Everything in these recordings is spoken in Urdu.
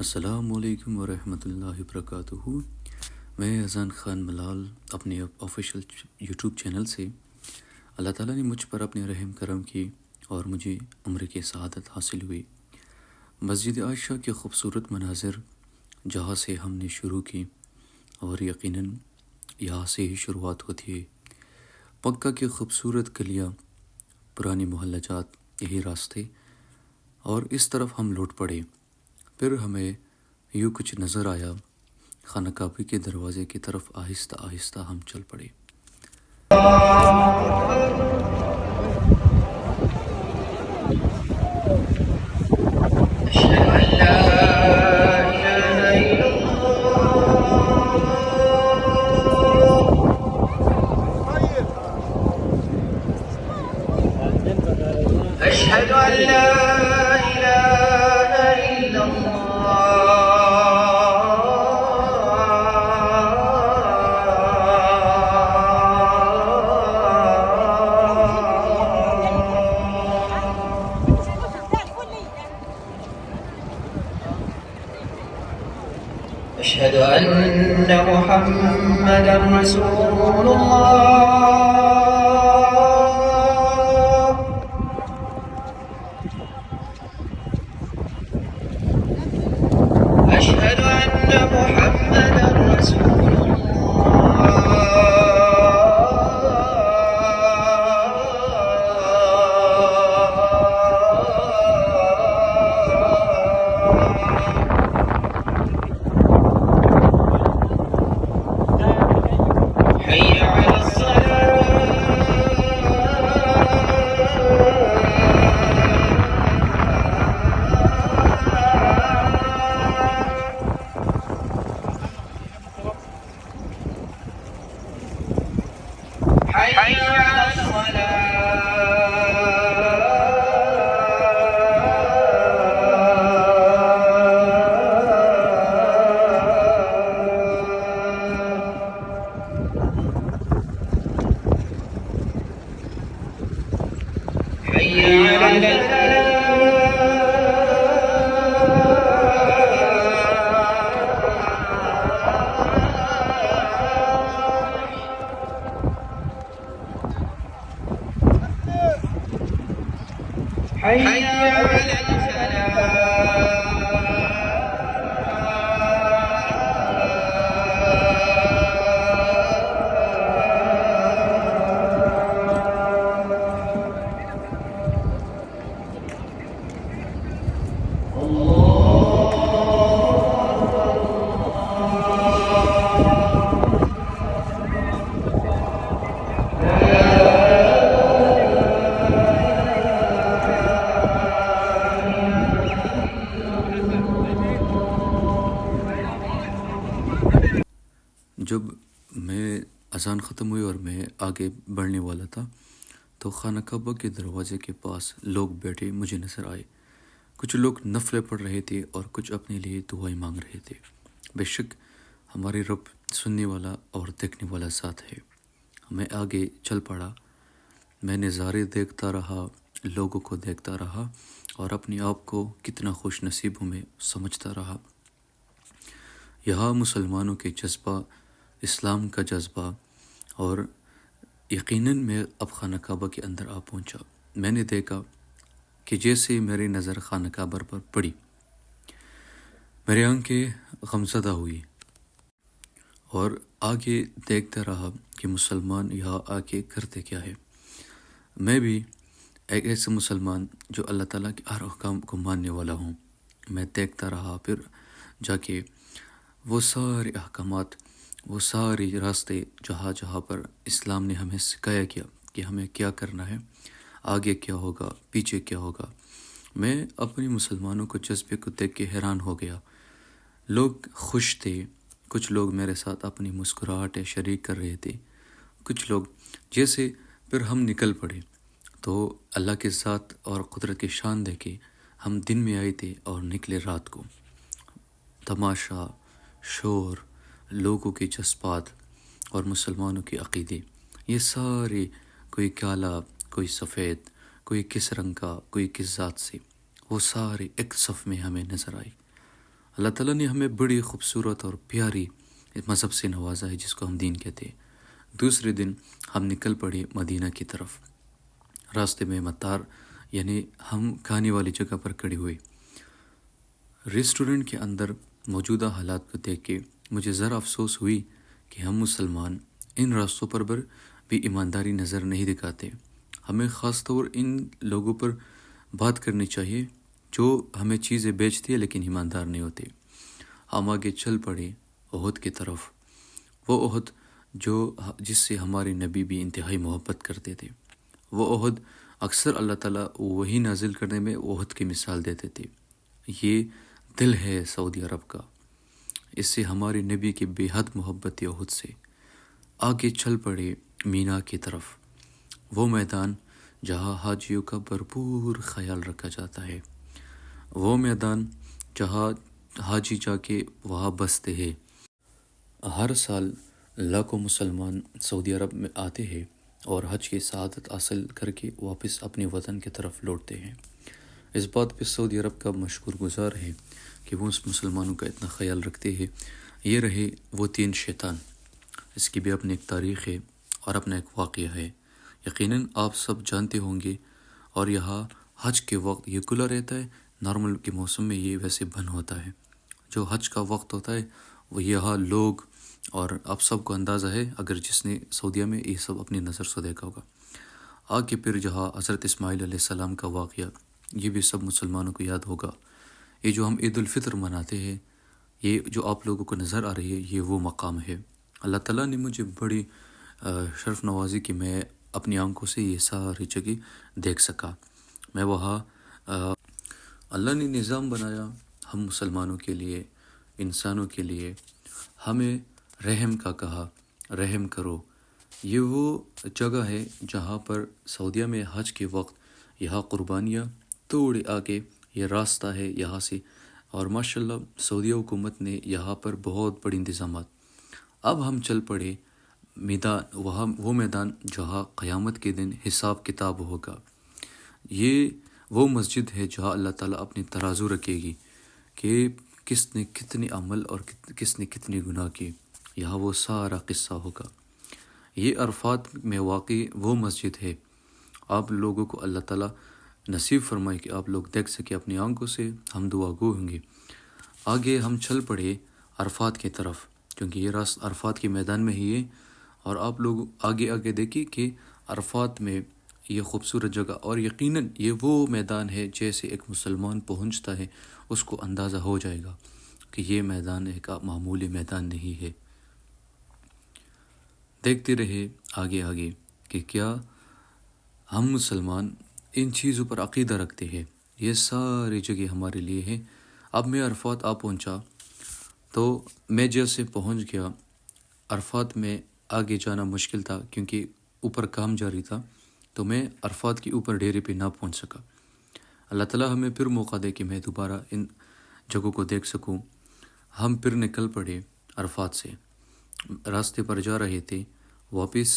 السلام علیکم ورحمۃ اللہ وبرکاتہ۔ میں اذان خان ملال اپنے آفیشیل یوٹیوب چینل سے اللہ تعالیٰ نے مجھ پر اپنے رحم کرم کی اور مجھے عمر کی سعادت حاصل ہوئی۔ مسجد عائشہ کے خوبصورت مناظر جہاں سے ہم نے شروع کی اور یقیناً یہاں سے ہی شروعات ہوتی ہے۔ مکہ کی خوبصورت گلیاں، پرانی محلہ جات، یہی راستے، اور اس طرف ہم لوٹ پڑے۔ پھر ہمیں یوں کچھ نظر آیا، خانہ کعبہ کے دروازے کی طرف آہستہ آہستہ ہم چل پڑے۔ أشهد أن لا إله إلا أشهد أن محمدا رسول الله أشهد أن محمدا رسول حي على حي على حي على حي على جب میں اذان ختم ہوئی اور میں آگے بڑھنے والا تھا تو خانہ کعبہ کے دروازے کے پاس لوگ بیٹھے مجھے نظر آئے۔ کچھ لوگ نفلیں پڑھ رہے تھے اور کچھ اپنے لیے دعائیں مانگ رہے تھے۔ بے شک ہمارے رب سننے والا اور دیکھنے والا ذات ہے۔ میں آگے چل پڑا، میں نظارے دیکھتا رہا، لوگوں کو دیکھتا رہا اور اپنے آپ کو کتنا خوش نصیب ہوں میں سمجھتا رہا۔ یہاں مسلمانوں کے جذبہ، اسلام کا جذبہ، اور یقیناً میں اب خانہ کعبہ کے اندر آ پہنچا۔ میں نے دیکھا کہ جیسے میری نظر خانہ کعبہ پر پڑی، میری آنکھیں غمزدہ ہوئی اور آگے دیکھتا رہا کہ مسلمان یہاں آ کے کرتے کیا ہے۔ میں بھی ایک ایسا مسلمان جو اللہ تعالیٰ کے ہر احکام کو ماننے والا ہوں۔ میں دیکھتا رہا، پھر جا کے وہ سارے احکامات، وہ سارے راستے جہاں جہاں پر اسلام نے ہمیں سکھایا کیا کہ ہمیں کیا کرنا ہے، آگے کیا ہوگا، پیچھے کیا ہوگا۔ میں اپنی مسلمانوں کو جذبے کو دیکھ کے حیران ہو گیا۔ لوگ خوش تھے، کچھ لوگ میرے ساتھ اپنی مسکراہٹیں شریک کر رہے تھے، کچھ لوگ جیسے پھر ہم نکل پڑے تو اللہ کے ذات اور قدرت کی شان دیکھے ہم دن میں آئے تھے اور نکلے رات کو۔ تماشا، شور، لوگوں کے جذبات اور مسلمانوں کے عقیدے، یہ سارے، کوئی کالا، کوئی سفید، کوئی کس رنگ کا، کوئی کس ذات سے، وہ سارے ایک صف میں ہمیں نظر آئے۔ اللہ تعالیٰ نے ہمیں بڑی خوبصورت اور پیاری مذہب سے نوازا ہے جس کو ہم دین کہتے ہیں۔ دوسرے دن ہم نکل پڑے مدینہ کی طرف۔ راستے میں مطار یعنی ہم کھانے والی جگہ پر کھڑے ہوئے۔ ریسٹورنٹ کے اندر موجودہ حالات کو دیکھ کے مجھے ذرا افسوس ہوئی کہ ہم مسلمان ان راستوں پر بھی ایمانداری نظر نہیں دکھاتے۔ ہمیں خاص طور ان لوگوں پر بات کرنی چاہیے جو ہمیں چیزیں بیچتے ہیں لیکن ایماندار نہیں ہوتے۔ ہم آگے چل پڑے احد کی طرف، وہ احد جس سے ہمارے نبی بھی انتہائی محبت کرتے تھے۔ وہ احد اکثر اللہ تعالیٰ وہی نازل کرنے میں احد کی مثال دیتے تھے۔ یہ دل ہے سعودی عرب کا، اس سے ہمارے نبی کی بے حد محبت احد سے۔ آگے چل پڑے مینا کی طرف، وہ میدان جہاں حاجیوں کا بھرپور خیال رکھا جاتا ہے، وہ میدان جہاں حاجی جا کے وہاں بستے ہیں۔ ہر سال لاکھوں مسلمان سعودی عرب میں آتے ہیں اور حج کی سعادت حاصل کر کے واپس اپنے وطن کی طرف لوٹتے ہیں۔ اس بات پہ سعودی عرب کا مشکور گزار ہے کہ وہ اس مسلمانوں کا اتنا خیال رکھتے ہیں۔ یہ رہے وہ 3 شیطان، اس کی بھی اپنی ایک تاریخ ہے اور اپنا ایک واقعہ ہے۔ یقیناً آپ سب جانتے ہوں گے، اور یہاں حج کے وقت یہ کھلا رہتا ہے، نارمل کے موسم میں یہ ویسے بند ہوتا ہے۔ جو حج کا وقت ہوتا ہے وہ یہاں لوگ، اور آپ سب کو اندازہ ہے اگر جس نے سعودیہ میں یہ سب اپنی نظر سے دیکھا ہوگا۔ آگے پھر جہاں حضرت اسماعیل علیہ السلام کا واقعہ، یہ بھی سب مسلمانوں کو یاد ہوگا۔ یہ جو ہم عید الفطر مناتے ہیں، یہ جو آپ لوگوں کو نظر آ رہی ہے، یہ وہ مقام ہے۔ اللہ تعالیٰ نے مجھے بڑی شرف نوازی کہ میں اپنی آنکھوں سے یہ ساری جگہ دیکھ سکا۔ میں وہاں اللہ نے نظام بنایا ہم مسلمانوں کے لیے، انسانوں کے لیے، ہمیں رحم کا کہا، رحم کرو۔ یہ وہ جگہ ہے جہاں پر سعودیہ میں حج کے وقت یہاں قربانیاں تھوڑے آگے یہ راستہ ہے یہاں سے، اور ماشاءاللہ سعودیہ حکومت نے یہاں پر بہت بڑے انتظامات۔ اب ہم چل پڑے میدان، وہ میدان جہاں قیامت کے دن حساب کتاب ہوگا۔ یہ وہ مسجد ہے جہاں اللہ تعالیٰ اپنی ترازو رکھے گی کہ کس نے کتنے عمل اور کس نے کتنے گناہ کیے، یہاں وہ سارا قصہ ہوگا۔ یہ عرفات میں واقع وہ مسجد ہے۔ آپ لوگوں کو اللہ تعالیٰ نصیب فرمائے کہ آپ لوگ دیکھ سکے اپنی آنکھوں سے، ہم دعا گو ہوں گے۔ آگے ہم چل پڑے عرفات کی طرف، کیونکہ یہ راستہ عرفات کے میدان میں ہی ہے، اور آپ لوگ آگے دیکھیں کہ عرفات میں یہ خوبصورت جگہ، اور یقیناً یہ وہ میدان ہے جیسے ایک مسلمان پہنچتا ہے اس کو اندازہ ہو جائے گا کہ یہ میدان ایک معمولی میدان نہیں ہے۔ دیکھتے رہے آگے کہ کیا ہم مسلمان ان چیزوں پر عقیدہ رکھتے ہیں۔ یہ ساری جگہ ہمارے لیے ہے۔ اب میں عرفات پہنچا تو میں جیسے پہنچ گیا، عرفات میں آگے جانا مشکل تھا کیونکہ اوپر کام جاری تھا، تو میں عرفات کے اوپر ڈیرے پہ نہ پہنچ سکا۔ اللہ تعالیٰ ہمیں پھر موقع دے کہ میں دوبارہ ان جگہوں کو دیکھ سکوں۔ ہم پھر نکل پڑے عرفات سے، راستے پر جا رہے تھے واپس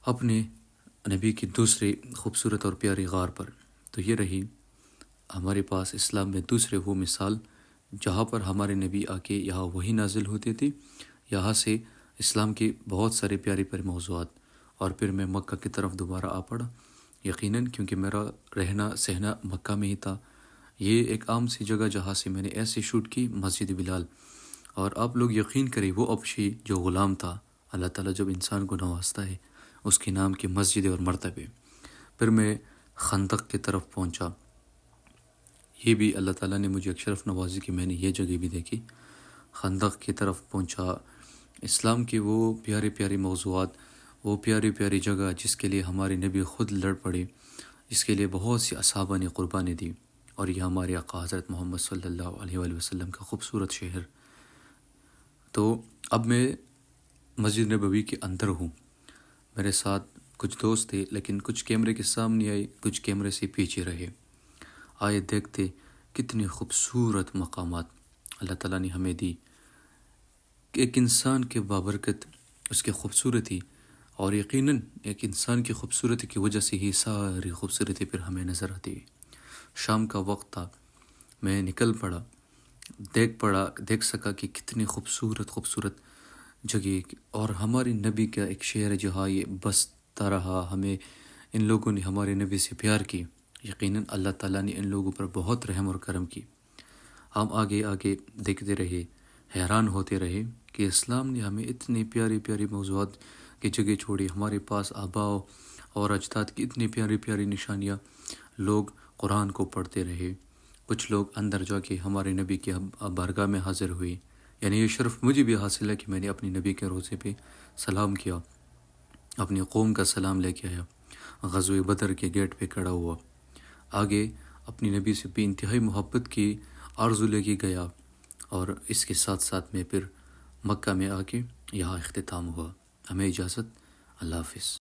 اپنے نبی کی دوسرے خوبصورت اور پیاری غار پر۔ تو یہ رہی ہمارے پاس اسلام میں دوسرے وہ مثال جہاں پر ہمارے نبی آ کے یہاں وہی نازل ہوتے تھے۔ یہاں سے اسلام کے بہت سارے پیارے موضوعات، اور پھر میں مکہ کی طرف دوبارہ آ پڑا، یقیناً کیونکہ میرا رہنا سہنا مکہ میں ہی تھا۔ یہ ایک عام سی جگہ جہاں سے میں نے ایسے شوٹ کی، مسجد بلال۔ اور آپ لوگ یقین کریں، وہ ابشی جو غلام تھا، اللہ تعالیٰ جب انسان کو نوازتا ہے اس کے نام کی مسجد اور مرتبے۔ پھر میں خندق کی طرف پہنچا، یہ بھی اللہ تعالیٰ نے مجھے ایک شرف نوازی کہ میں نے یہ جگہ بھی دیکھی۔ خندق کی طرف پہنچا، اسلام کے وہ پیارے موضوعات، وہ پیاری جگہ جس کے لیے ہمارے نبی خود لڑ پڑے، جس کے لیے بہت سی اصحابہ نے قربانی دی، اور یہ ہمارے آقا حضرت محمد صلی اللہ علیہ وآلہ وسلم کا خوبصورت شہر۔ تو اب میں مسجد نبوی کے اندر ہوں، میرے ساتھ کچھ دوست تھے، لیکن کچھ کیمرے کے سامنے آئے، کچھ کیمرے سے پیچھے رہے۔ آئے دیکھتے کتنے خوبصورت مقامات اللہ تعالیٰ نے ہمیں دی، کہ ایک انسان کے بابرکت اس کی خوبصورتی، اور یقیناً ایک انسان کی خوبصورتی کی وجہ سے ہی ساری خوبصورتی پھر ہمیں نظر آتی ہے۔ شام کا وقت تھا، میں نکل پڑا دیکھ سکا کہ کتنی خوبصورت جگہ، اور ہمارے نبی کا ایک شعر ہے جہاں یہ بستا رہا، ہمیں ان لوگوں نے ہمارے نبی سے پیار کی، یقیناً اللہ تعالیٰ نے ان لوگوں پر بہت رحم اور کرم کی۔ ہم آگے دیکھتے رہے، حیران ہوتے رہے کہ اسلام نے ہمیں اتنے پیاری موضوعات کی جگہ چھوڑی، ہمارے پاس آباء اور اجداد کی اتنی پیاری نشانیاں، لوگ قرآن کو پڑھتے رہے، کچھ لوگ اندر جا کے ہمارے نبی کی بارگاہ میں حاضر ہوئے، یعنی یہ شرف مجھے بھی حاصل ہے کہ میں نے اپنی نبی کے روضے پہ سلام کیا، اپنی قوم کا سلام لے کے آیا، غزوہ بدر کے گیٹ پہ کھڑا ہوا، آگے اپنی نبی سے بھی انتہائی محبت کی آرزو لے کے گیا، اور اس کے ساتھ میں پھر مکہ میں آ کے یہاں اختتام ہوا۔ ہمیں اجازت، اللہ حافظ۔